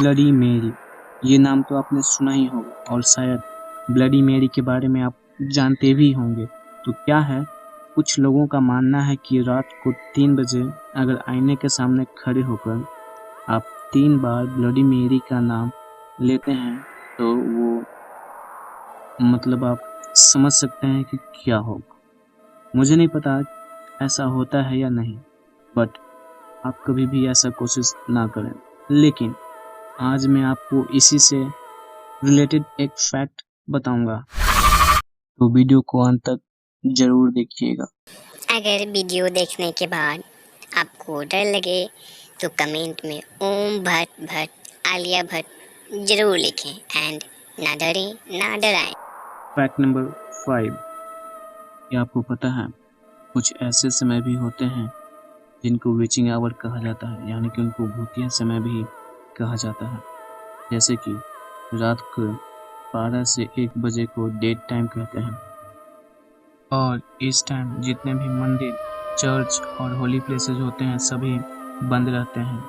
Bloody मेरी, ये नाम तो आपने सुना ही होगा और शायद ब्लडी मेरी के बारे में आप जानते भी होंगे। तो क्या है, कुछ लोगों का मानना है कि रात को 3 बजे अगर आईने के सामने खड़े होकर आप 3 बार ब्लडी मेरी का नाम लेते हैं तो वो मतलब आप समझ सकते हैं कि क्या होगा। मुझे नहीं पता ऐसा होता है या नहीं, बट आप कभी भी ऐसा कोशिश ना करें। लेकिन आज मैं आपको इसी से रिलेटेड एक फैक्ट बताऊंगा, तो वीडियो को अंत तक जरूर देखिएगा। अगर वीडियो देखने के बाद आपको डर लगे तो कमेंट में ओम भट्ट भट्ट आलिया भट्ट जरूर लिखें एंड ना डरें ना डराएं। फैक्ट नंबर 5, क्या आपको पता है कुछ ऐसे समय भी होते हैं जिनको विचिंग आवर कहा जाता है, यानी कि उनको भूतिया समय भी कहा जाता है। जैसे कि रात को 12 से 1 बजे को डेड टाइम कहते हैं और इस टाइम जितने भी मंदिर, चर्च और होली प्लेसेस होते हैं सभी बंद रहते हैं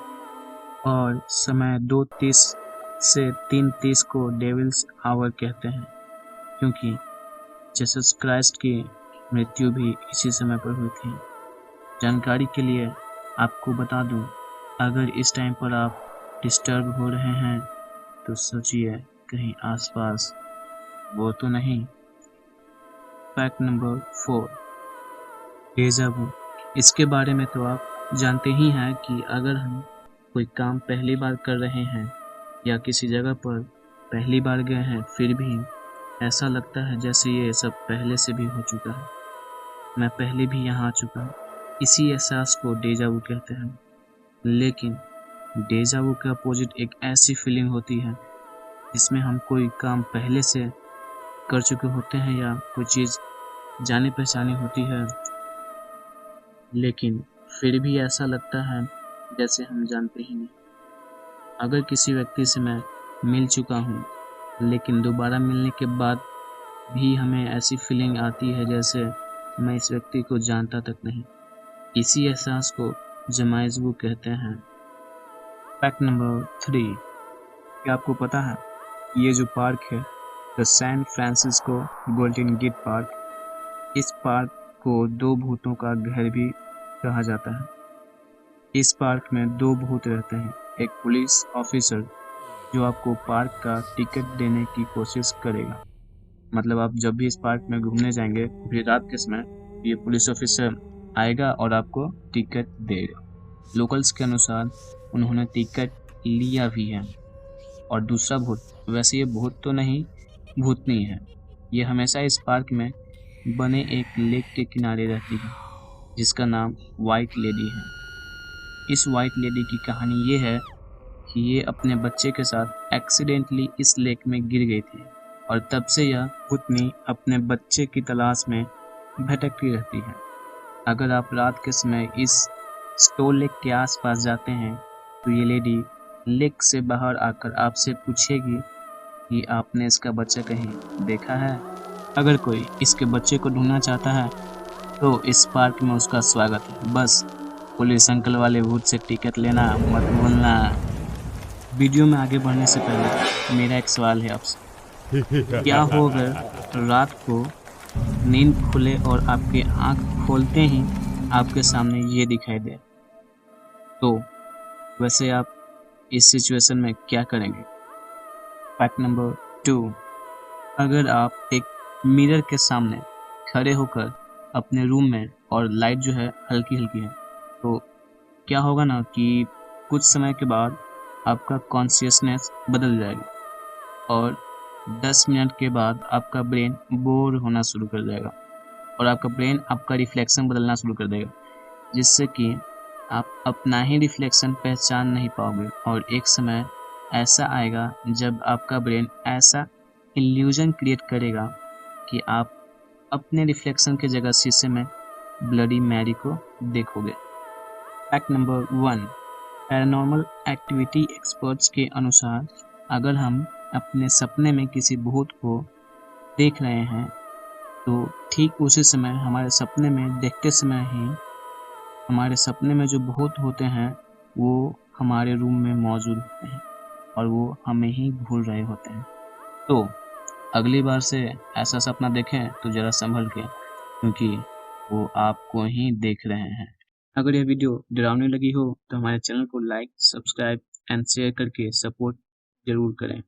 और समय 2:30 से 3:30 को डेविल्स आवर कहते हैं, क्योंकि जीसस क्राइस्ट की मृत्यु भी इसी समय पर हुई थी। जानकारी के लिए आपको बता दूं, अगर इस टाइम पर आप डिस्टर्ब हो रहे हैं तो सोचिए कहीं आसपास वो तो नहीं। फैक्ट नंबर 4, डेजा वू। इसके बारे में तो आप जानते ही हैं कि अगर हम कोई काम पहली बार कर रहे हैं या किसी जगह पर पहली बार गए हैं फिर भी ऐसा लगता है जैसे ये सब पहले से भी हो चुका है, मैं पहले भी यहाँ आ चुका हूँ। इसी एहसास को डेजा वू कहते हैं। लेकिन डेजा वू के अपोजिट एक ऐसी फीलिंग होती है जिसमें हम कोई काम पहले से कर चुके होते हैं या कोई चीज़ जाने पहचाने होती है, लेकिन फिर भी ऐसा लगता है जैसे हम जानते ही नहीं। अगर किसी व्यक्ति से मैं मिल चुका हूँ लेकिन दोबारा मिलने के बाद भी हमें ऐसी फीलिंग आती है जैसे मैं इस व्यक्ति को जानता तक नहीं। इसी एहसास को जमाइज़-वू कहते हैं। फैक्ट नंबर 3, क्या आपको पता है ये जो पार्क है the San Francisco Golden Gate Park, इस पार्क को 2 भूतों का घर भी कहा जाता है। इस पार्क में 2 भूत रहते हैं, एक पुलिस ऑफिसर जो आपको पार्क का टिकट देने की कोशिश करेगा। मतलब आप जब भी इस पार्क में घूमने जाएंगे भी रात के समय, ये पुलिस ऑफिसर आएगा और आपको टिकट देगा। लोकल्स के अनुसार उन्होंने टिकट लिया भी है। और दूसरा भूत, वैसे ये भूत तो नहीं, भूतनी है। ये हमेशा इस पार्क में बने एक लेक के किनारे रहती है जिसका नाम वाइट लेडी है। इस वाइट लेडी की कहानी ये है कि ये अपने बच्चे के साथ एक्सीडेंटली इस लेक में गिर गई थी और तब से यह भूतनी अपने बच्चे की तलाश में भटकती रहती है। अगर आप रात के समय इस स्टोर लेक के आसपास जाते हैं तो ये लेडी लेक से बाहर आकर आपसे पूछेगी कि आपने इसका बच्चा कहीं देखा है। अगर कोई इसके बच्चे को ढूंढना चाहता है तो इस पार्क में उसका स्वागत है। बस पुलिस अंकल वाले भूत से टिकट लेना मत भूलना। वीडियो में आगे बढ़ने से पहले मेरा एक सवाल है आपसे, क्या हो अगर रात को नींद खुले और आपके आंख खोलते ही आपके सामने ये दिखाई दे, तो वैसे आप इस सिचुएशन में क्या करेंगे? फैक्ट नंबर 2, अगर आप एक मिरर के सामने खड़े होकर अपने रूम में और लाइट जो है हल्की हल्की है, तो क्या होगा ना कि कुछ समय के बाद आपका कॉन्शियसनेस बदल जाएगा और 10 मिनट के बाद आपका ब्रेन बोर होना शुरू कर जाएगा और आपका ब्रेन आपका रिफ्लेक्शन बदलना शुरू कर देगा, जिससे कि आप अपना ही रिफ्लेक्शन पहचान नहीं पाओगे और एक समय ऐसा आएगा जब आपका ब्रेन ऐसा इल्यूजन क्रिएट करेगा कि आप अपने रिफ्लेक्शन की जगह शीशे में ब्लडी मैरी को देखोगे। Fact number 1, paranormal activity experts के अनुसार अगर हम अपने सपने में किसी भूत को देख रहे हैं तो ठीक उसी समय हमारे सपने में देखते समय ही हमारे सपने में जो भूत होते हैं वो हमारे रूम में मौजूद होते हैं। और वो हमें ही भूल रहे होते हैं। तो अगली बार से ऐसा सपना देखें तो ज़रा संभल के, क्योंकि वो आपको ही देख रहे हैं। अगर यह वीडियो डरावनी लगी हो तो हमारे चैनल को लाइक, सब्सक्राइब एंड शेयर करके सपोर्ट जरूर करें।